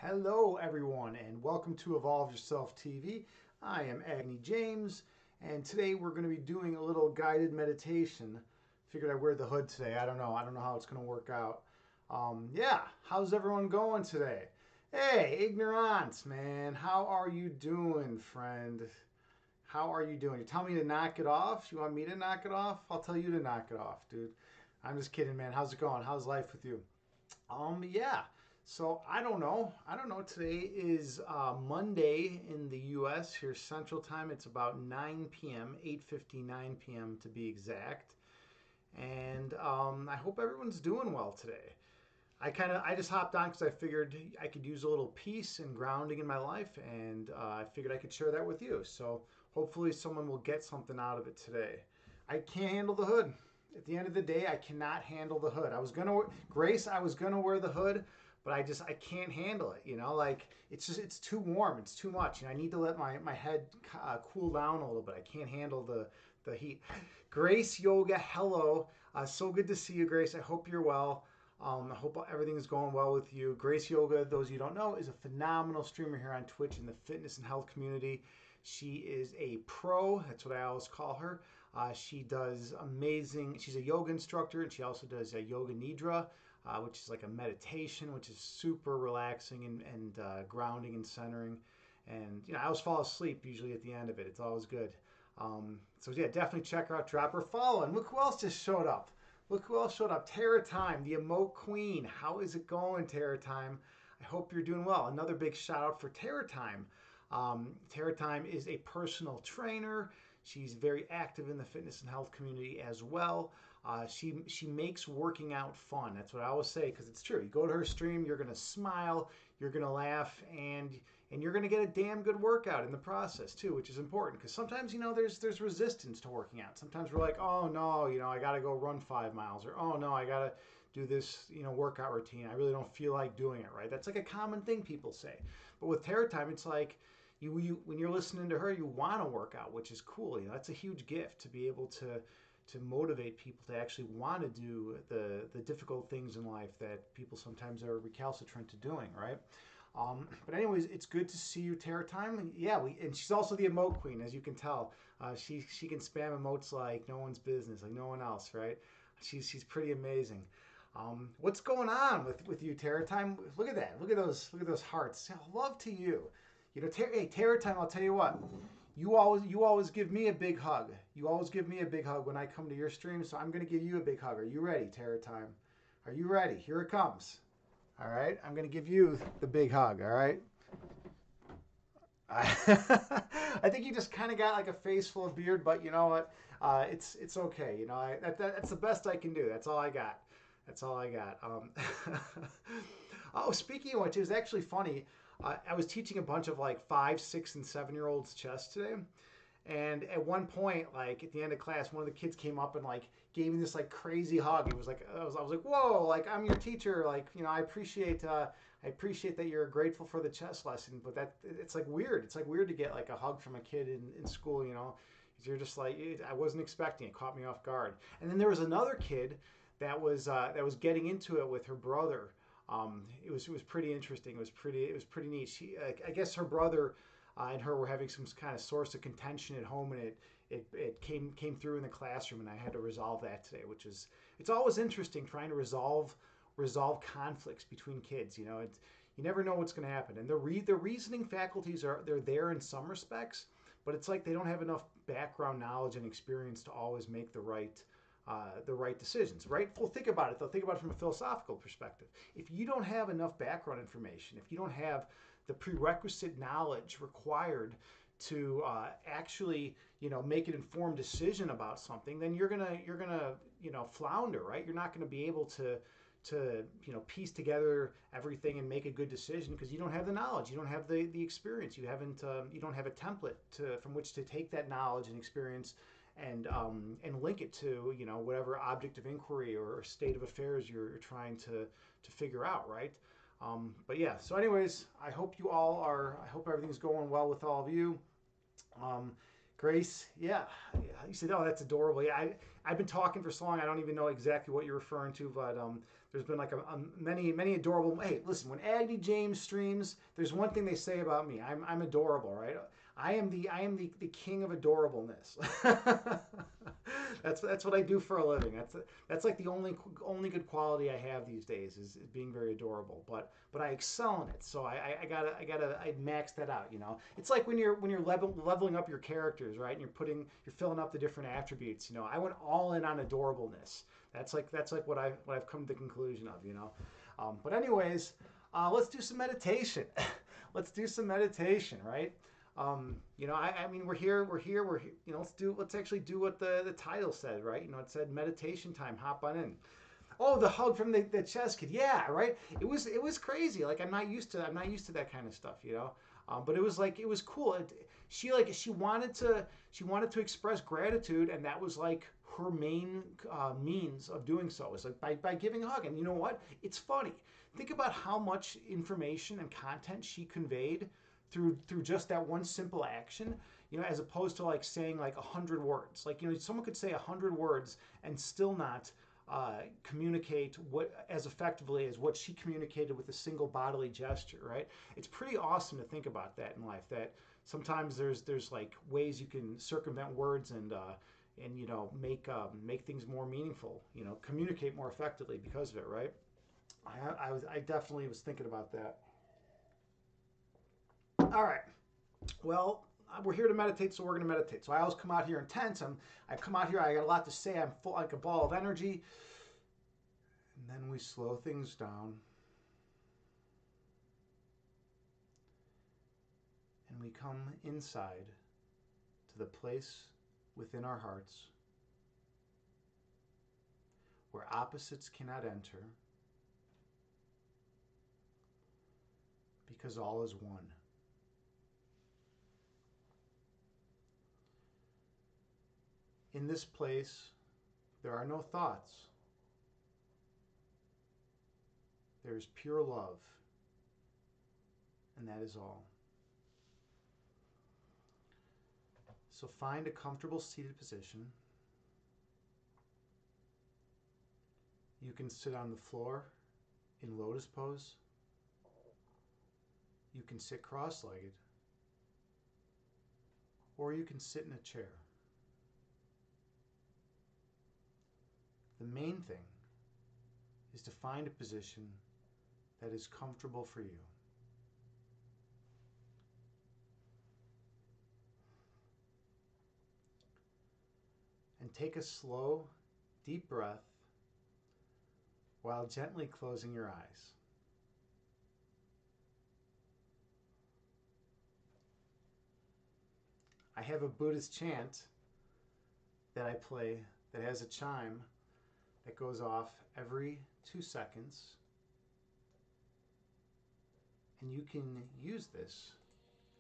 Hello, everyone, and welcome to Evolve Yourself TV. I am Agni James, and today we're going to be doing a little guided meditation. Figured I'd wear the hood today. I don't know. I don't know how it's going to work out. Yeah, how's everyone going today? Hey, Ignorance, man, how are you doing, friend? How are you doing? You tell me to knock it off? You want me to knock it off? I'll tell you to knock it off, dude. I'm just kidding, man. How's it going? How's life with you? Yeah. So I don't know. I don't know. Today is Monday in the U.S. Here Central Time. It's about 9 p.m., 8:59 p.m. to be exact. And I hope everyone's doing well today. I just hopped on because I figured I could use a little peace and grounding in my life, and I figured I could share that with you. So hopefully someone will get something out of it today. I can't handle the hood. At the end of the day, I cannot handle the hood. Grace, I was gonna wear the hood, but I can't handle it. Like it's too warm. It's too much, and I need to let my head cool down a little bit. I can't handle the heat. Grace Yoga, hello. So good to see you, Grace. I hope you're well. I hope everything is going well with you. Grace Yoga, those of you who don't know, is a phenomenal streamer here on Twitch in the fitness and health community. She is a pro. That's what I always call her. She does amazing. She's a yoga instructor, and she also does a yoga nidra, which is like a meditation, which is super relaxing and grounding and centering. And I always fall asleep usually at the end of it. It's always good. So yeah, definitely check her out. Drop her a follow. And look who else just showed up. Look who else showed up. Tara Time, the emote queen. How is it going, Tara Time? I hope you're doing well. Another big shout out for Tara Time. Tara Time is a personal trainer. She's very active in the fitness and health community as well. She makes working out fun. That's what I always say because it's true. You go to her stream, you're gonna smile, you're gonna laugh, and you're gonna get a damn good workout in the process too, which is important because sometimes there's resistance to working out. Sometimes we're like, oh no, I gotta go run 5 miles, or oh no, I gotta do this workout routine. I really don't feel like doing it, right? That's like a common thing people say. But with Terra Time, it's like when you're listening to her, you want to work out, which is cool. That's a huge gift to be able to motivate people to actually want to do the difficult things in life that people sometimes are recalcitrant to doing, right? But anyways, it's good to see you, Terra Time. Yeah, and she's also the emote queen, as you can tell. She can spam emotes like no one's business, like no one else, right? She's pretty amazing. What's going on with you, Terra Time? Look at that. Look at those hearts. Love to you. Hey, Terror Time, I'll tell you what. You always give me a big hug. You always give me a big hug when I come to your stream, so I'm gonna give you a big hug. Are you ready, Terror Time? Are you ready? Here it comes. All right, I'm gonna give you the big hug. All right. I think you just kind of got like a face full of beard, but you know what? It's okay. That's the best I can do. That's all I got. That's all I got. Oh, speaking of which, it was actually funny. I was teaching a bunch of like 5, 6, and 7-year-olds chess today. And at one point, like at the end of class, one of the kids came up and like gave me this like crazy hug. It was like I was like, whoa, like I'm your teacher. Like I appreciate that you're grateful for the chess lesson. But it's like weird. It's like weird to get like a hug from a kid in school. You're just like I wasn't expecting it. Caught me off guard. And then there was another kid that was getting into it with her brother. It was pretty interesting. It was pretty neat. I guess her brother and her were having some kind of source of contention at home, and it came through in the classroom, and I had to resolve that today, which is it's always interesting trying to resolve conflicts between kids. You never know what's going to happen, and the reasoning faculties they're there in some respects, but it's like they don't have enough background knowledge and experience to always make the right decisions, right? Well, think about it. They'll think about it from a philosophical perspective. If you don't have enough background information, if you don't have the prerequisite knowledge required to actually, make an informed decision about something, then you're gonna flounder, right? You're not going to be able to piece together everything and make a good decision because you don't have the knowledge, you don't have the experience, you don't have a template from which to take that knowledge and experience and link it to whatever object of inquiry or state of affairs you're trying to figure out, right? But yeah, so anyways, I hope everything's going well with all of you. um, Grace, yeah, you said, oh, that's adorable. Yeah, I've been talking for so long, I don't even know exactly what you're referring to, but there's been like many adorable. Hey, listen, when Agni James streams, there's one thing they say about me. I'm adorable, right? I am the king of adorableness. That's what I do for a living. That's like the only good quality I have these days is being very adorable. But I excel in it. So I max that out. You know, it's like when you're leveling up your characters, right? And you're filling up the different attributes. You know, I went all in on adorableness. That's like what I've come to the conclusion of. You know, but anyways, let's do some meditation. Let's do some meditation, right? You know, I mean, we're here. You know, let's actually do what the title said, right? You know, it said meditation time. Hop on in. Oh, the hug from the chess kid. Yeah, right. It was crazy. Like I'm not used to that kind of stuff, you know. But it was cool. She wanted to express gratitude, and that was like her main means of doing so. It was like by giving a hug. And you know what? It's funny. Think about how much information and content she conveyed through just that one simple action, you know, as opposed to like saying like 100 words. Like, you know, someone could say 100 words and still not communicate what as effectively as what she communicated with a single bodily gesture, right? It's pretty awesome to think about that in life. That sometimes there's like ways you can circumvent words and you know make things more meaningful. You know, communicate more effectively because of it, right? I definitely was thinking about that. All right. Well, we're here to meditate, so we're going to meditate. So I always come out here intense. I've come out here. I got a lot to say. I'm full like a ball of energy. And then we slow things down, and we come inside to the place within our hearts where opposites cannot enter because all is one. In this place, there are no thoughts. There is pure love, and that is all. So find a comfortable seated position. You can sit on the floor in lotus pose. You can sit cross-legged, or you can sit in a chair. The main thing is to find a position that is comfortable for you. And take a slow, deep breath while gently closing your eyes. I have a Buddhist chant that I play that has a chime that goes off every 2 seconds. And you can use this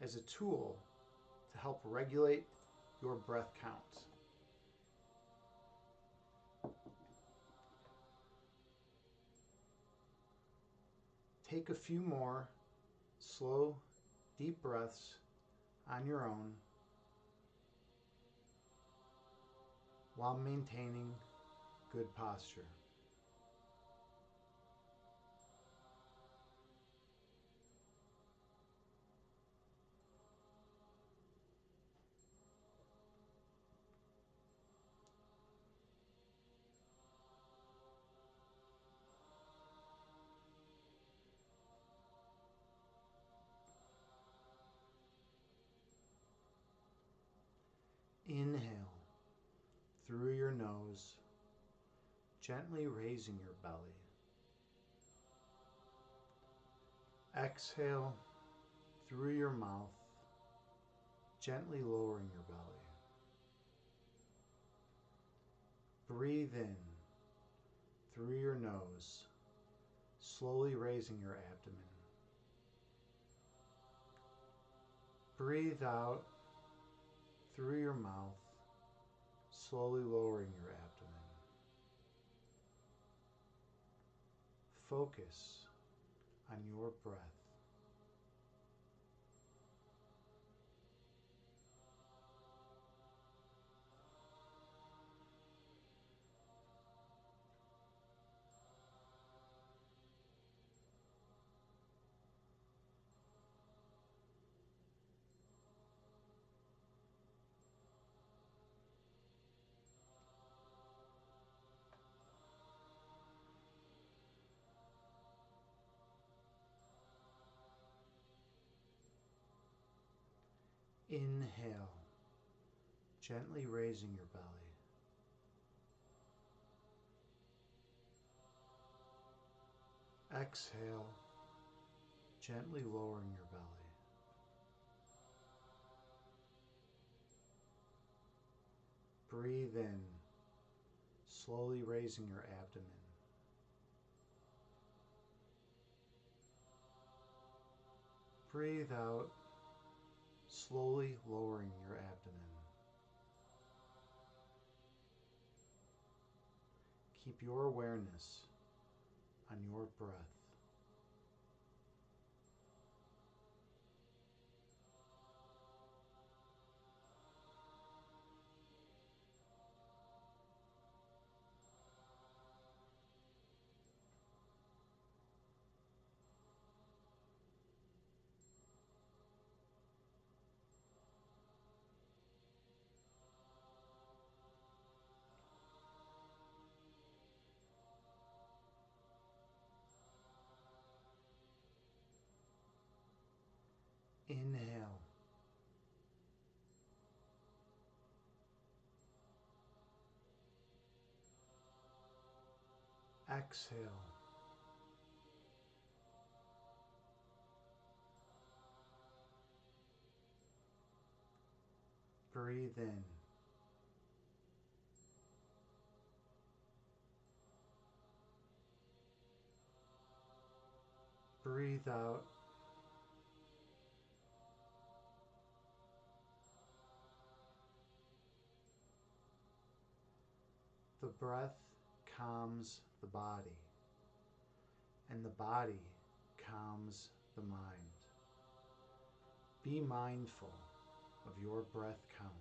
as a tool to help regulate your breath count. Take a few more slow, deep breaths on your own while maintaining good posture. Inhale through your nose, gently raising your belly. Exhale through your mouth, gently lowering your belly. Breathe in through your nose, slowly raising your abdomen. Breathe out through your mouth, slowly lowering your abdomen. Focus on your breath. Inhale, gently raising your belly. Exhale, gently lowering your belly. Breathe in, slowly raising your abdomen. Breathe out, slowly lowering your abdomen. Keep your awareness on your breath. Inhale. Exhale. Breathe in. Breathe out. The breath calms the body, and the body calms the mind. Be mindful of your breath count.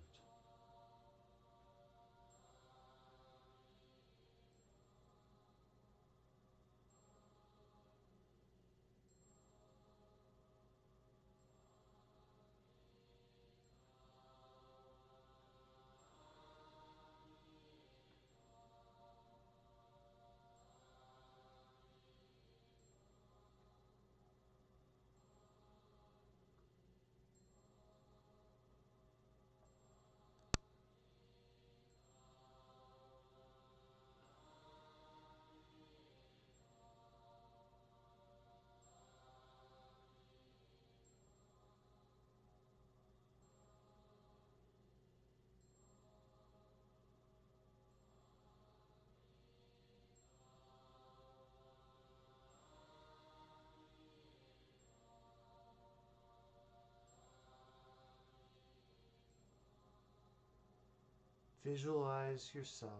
Visualize yourself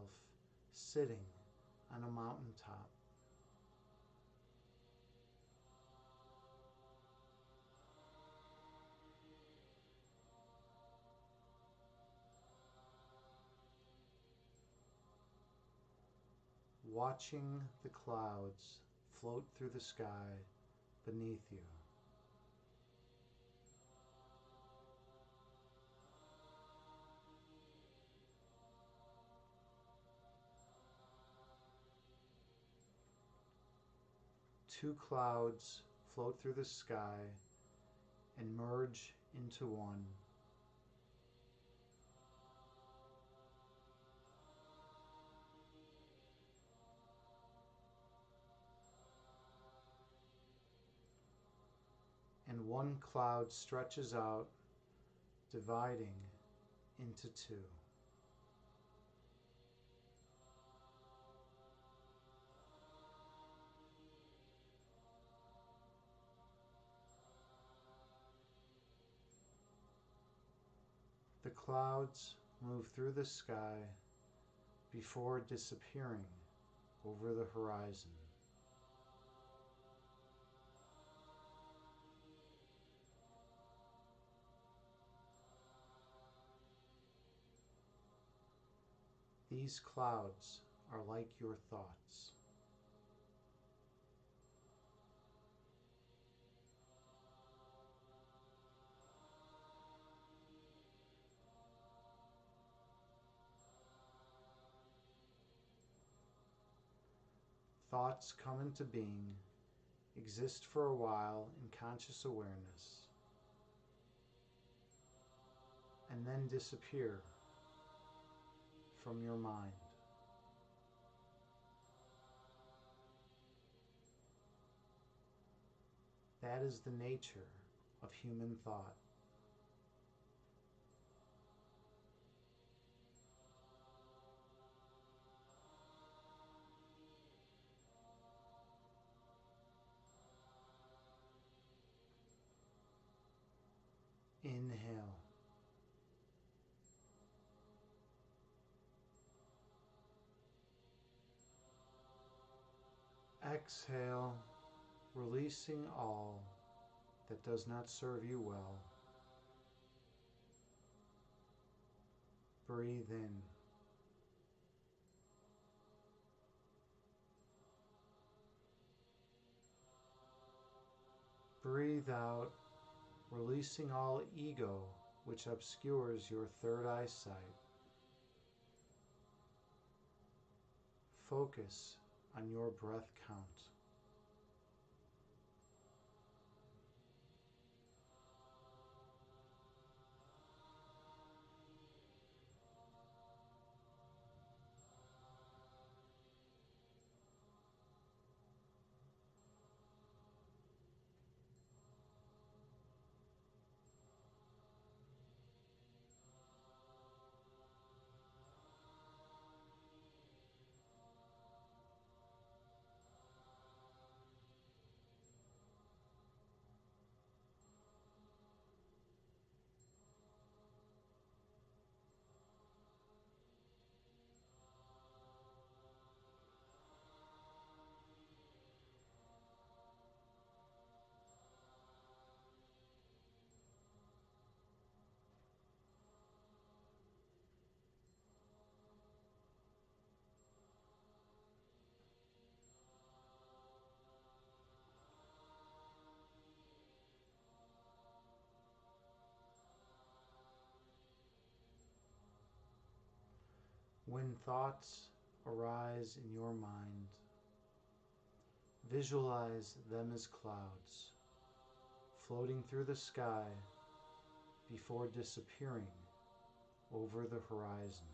sitting on a mountaintop. Watching the clouds float through the sky beneath you. Two clouds float through the sky and merge into one. And one cloud stretches out, dividing into two. The clouds move through the sky before disappearing over the horizon. These clouds are like your thoughts. Thoughts come into being, exist for a while in conscious awareness, and then disappear from your mind. That is the nature of human thought. Inhale. Exhale, releasing all that does not serve you well. Breathe in. Breathe out, releasing all ego which obscures your third eyesight. Focus on your breath count. When thoughts arise in your mind, visualize them as clouds floating through the sky before disappearing over the horizon.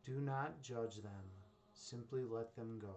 Do not judge them, simply let them go.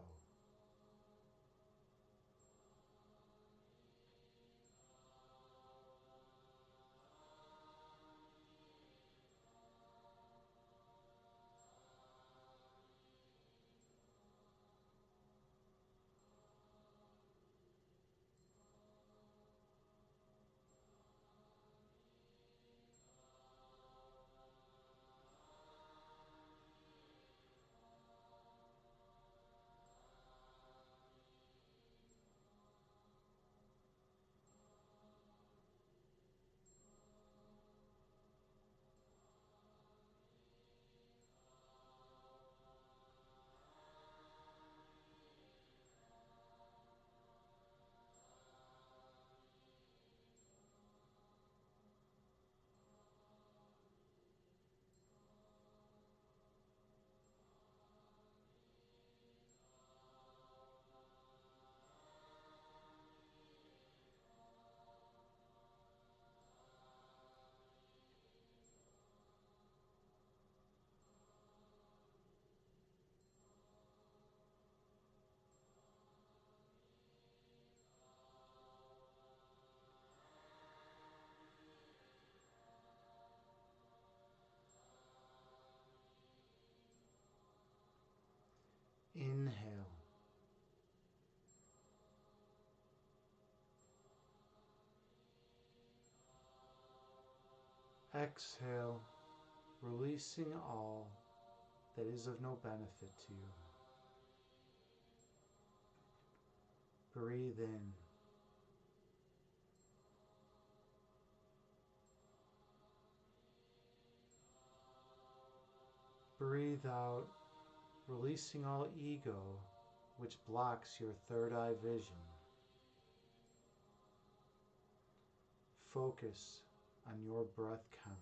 Inhale. Exhale, releasing all that is of no benefit to you. Breathe in. Breathe out, releasing all ego which blocks your third eye vision. Focus on your breath count.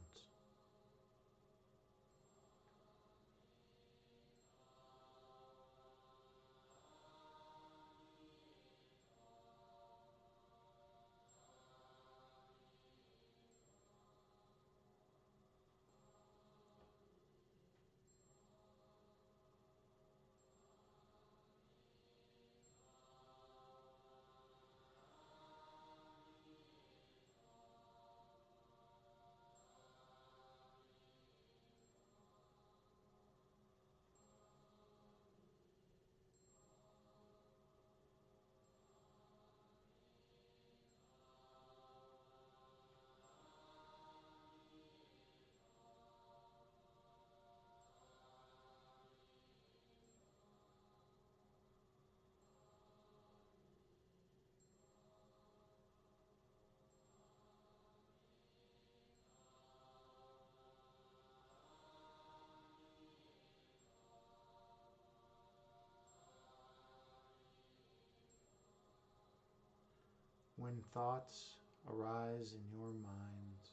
When thoughts arise in your mind,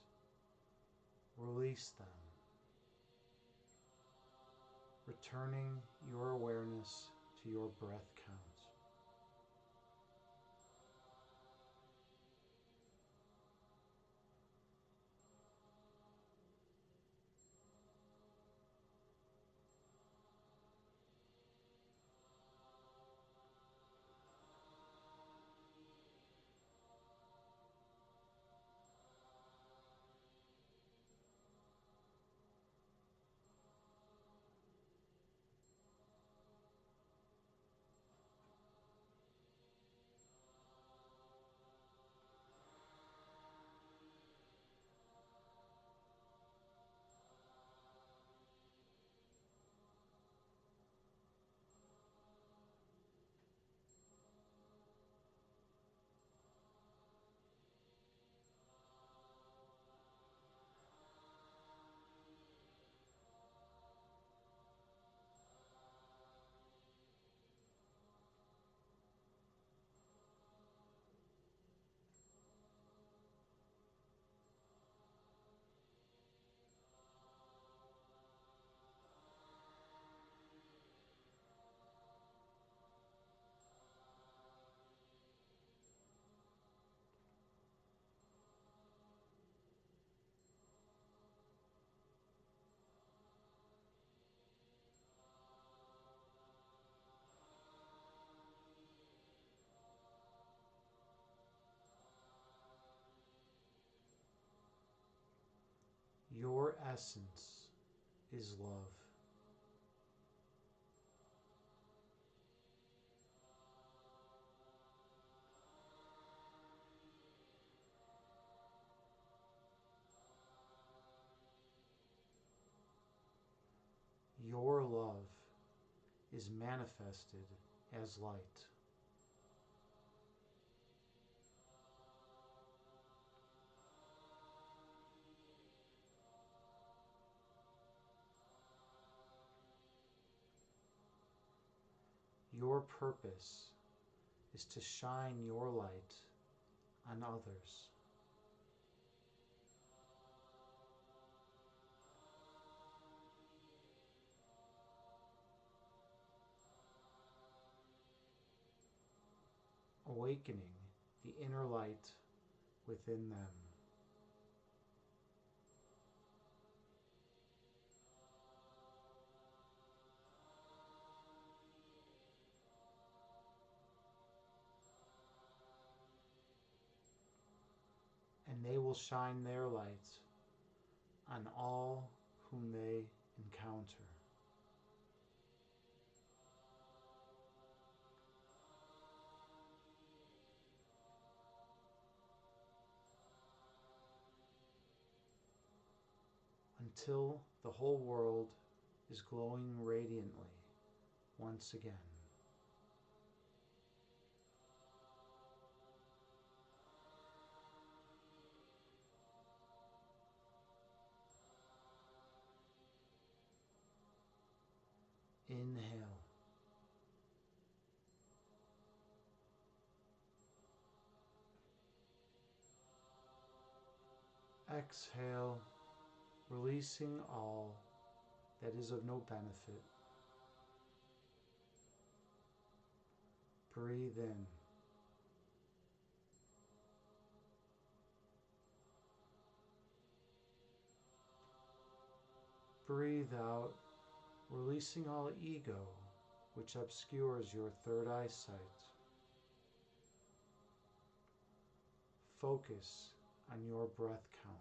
release them, returning your awareness to your breath count. Your essence is love. Your love is manifested as light. Your purpose is to shine your light on others. Awakening the inner light within them. And they will shine their light on all whom they encounter. Until the whole world is glowing radiantly once again. Inhale. Exhale, releasing all that is of no benefit. Breathe in. Breathe out, releasing all ego which obscures your third eyesight. Focus on your breath count.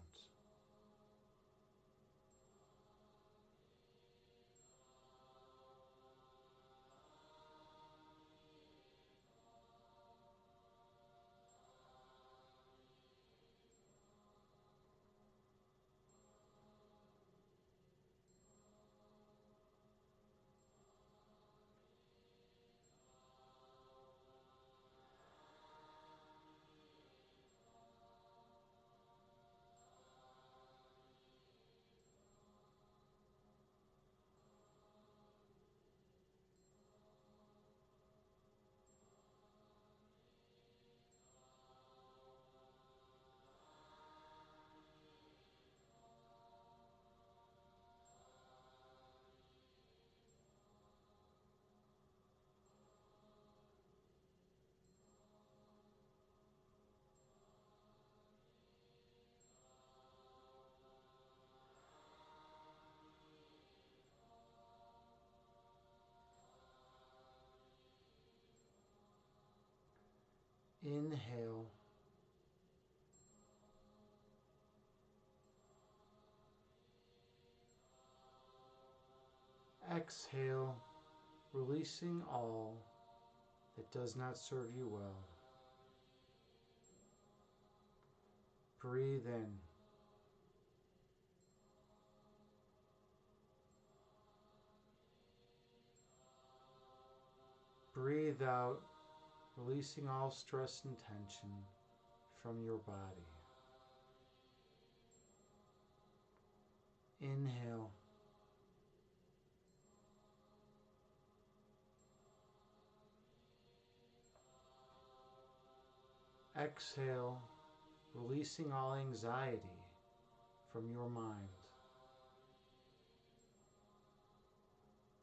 Inhale. Exhale, releasing all that does not serve you well. Breathe in. Breathe out, releasing all stress and tension from your body. Inhale. Exhale, releasing all anxiety from your mind.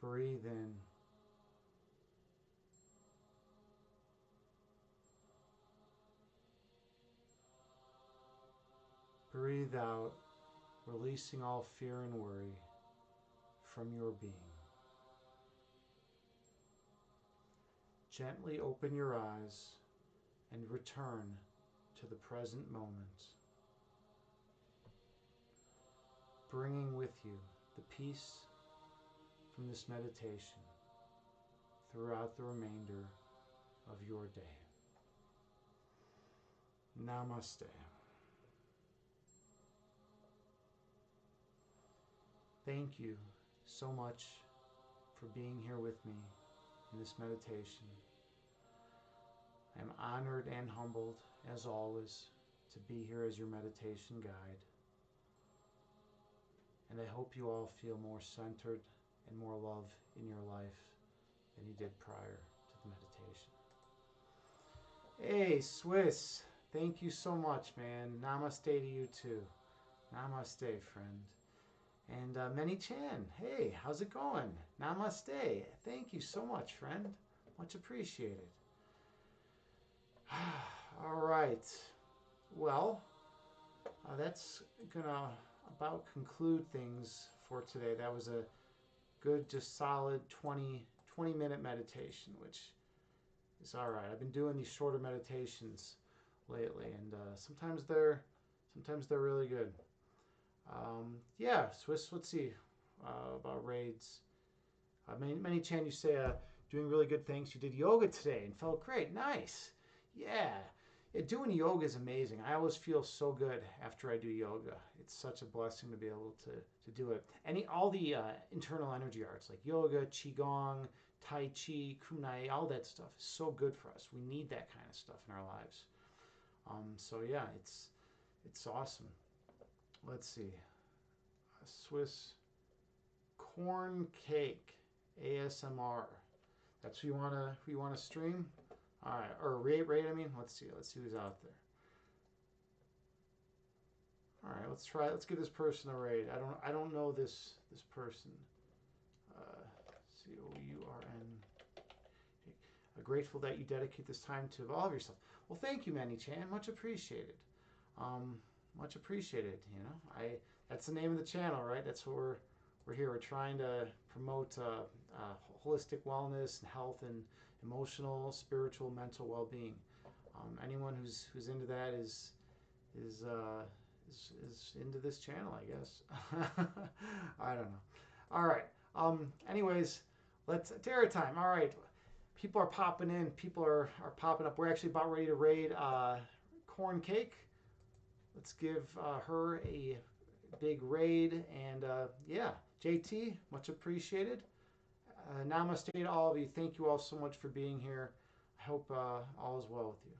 Breathe in. Breathe out, releasing all fear and worry from your being. Gently open your eyes and return to the present moment, bringing with you the peace from this meditation throughout the remainder of your day. Namaste. Thank you so much for being here with me in this meditation. I am honored and humbled, as always, to be here as your meditation guide. And I hope you all feel more centered and more love in your life than you did prior to the meditation. Hey, Swiss, thank you so much, man. Namaste to you too. Namaste, friend. And Many Chan, hey, how's it going? Namaste. Thank you so much, friend. Much appreciated. All right. Well, that's going to about conclude things for today. That was a good, just solid 20-minute meditation, which is all right. I've been doing these shorter meditations lately, and sometimes they're really good. Yeah, Swiss, let's see about raids. Many Chan, you say doing really good things. You did yoga today and felt great. Nice. Yeah, doing yoga is amazing. I always feel so good after I do yoga. It's such a blessing to be able to do it. All the internal energy arts like yoga, qigong, tai chi, kunai, all that stuff is so good for us. We need that kind of stuff in our lives. So yeah, it's awesome. Let's see. A Swiss corn cake ASMR. That's who you wanna stream? All right, or rate. I mean, let's see who's out there. All right, let's try. Let's give this person a raid. I don't know this person. COURN. Grateful that you dedicate this time to evolve yourself. Well, thank you, Manny Chan. Much appreciated. Much appreciated. You know, that's the name of the channel, right? That's what we're here. We're trying to promote holistic wellness and health and emotional, spiritual, mental well-being. Anyone who's into that is into this channel, I guess. I don't know. All right. Anyways, let's Terror time. All right. People are popping in. People are popping up. We're actually about ready to raid Corn Cake. Let's give her a big raid. And yeah, JT, much appreciated. Namaste to all of you. Thank you all so much for being here. I hope all is well with you.